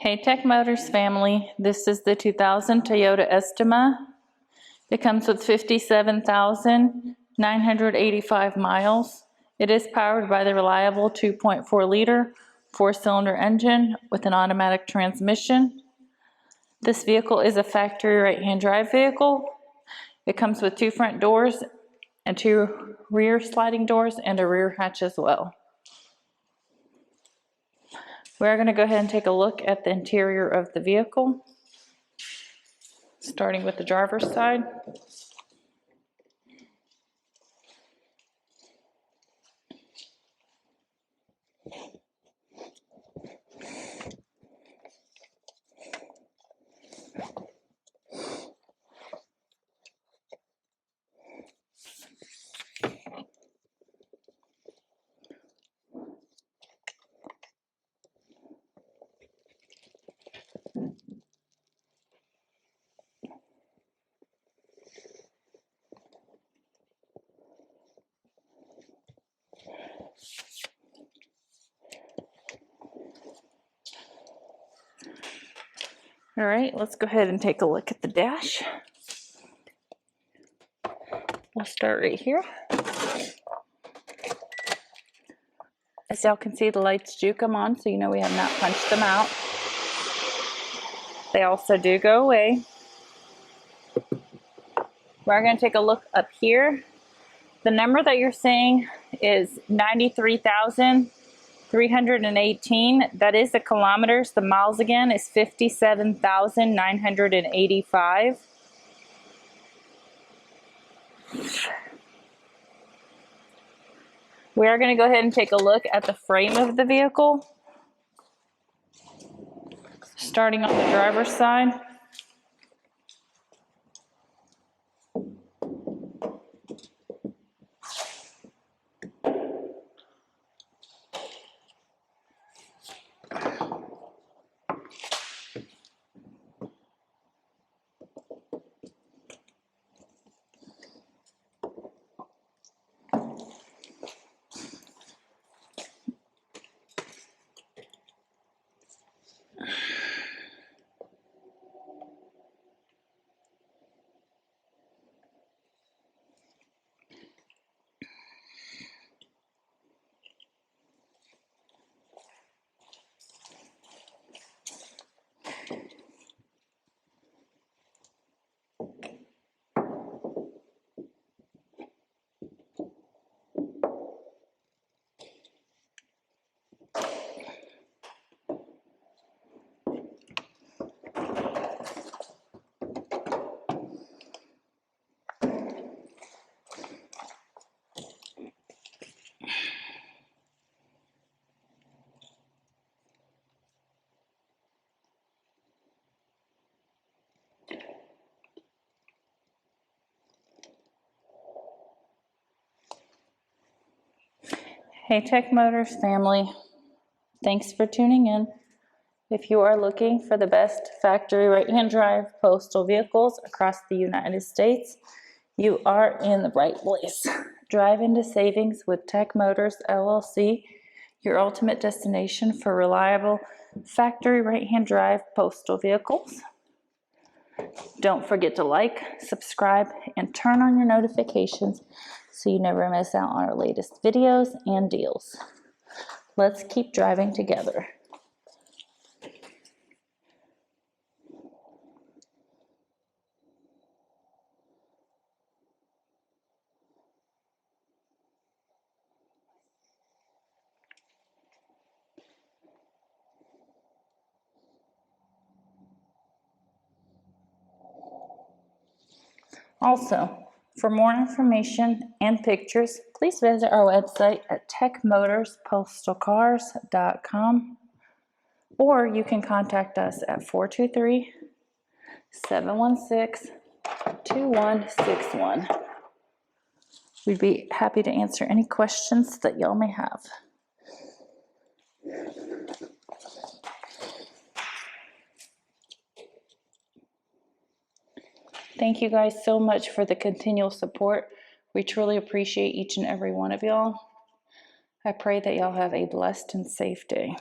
Hey Tech Motors family, this is the 2000 Toyota Estima. It comes with 57,985 miles. It is powered by the reliable 2.4 liter 4-cylinder engine with an automatic transmission. This vehicle is a factory right-hand drive vehicle. It comes with 2 front doors and 2 rear sliding doors and a rear hatch as well. We're going to go ahead and take a look at the interior of the vehicle, starting with the driver's side. All right, let's go ahead and take a look at the dash. We'll start right here. As y'all can see, the lights do come on, so you know we have not punched them out. They also do go away. We're going to take a look up here. The number that you're seeing is 93,318. That is the kilometers. The miles again is 57,985. We are going to go ahead and take a look at the frame of the vehicle. Starting on the driver's side. Hey Tech Motors family, thanks for tuning in. If you are looking for the best factory right-hand drive postal vehicles across the United States, you are in the right place. Drive into savings with Tech Motors LLC, your ultimate destination for reliable factory right-hand drive postal vehicles. Don't forget to like, subscribe, and turn on your notifications so you never miss out on our latest videos and deals. Let's keep driving together. Also, for more information and pictures, please visit our website at techmotorspostalcars.com, or you can contact us at 423-716-2161. We'd be happy to answer any questions that y'all may have. Thank you guys so much for the continual support. We truly appreciate each and every one of y'all. I pray that y'all have a blessed and safe day.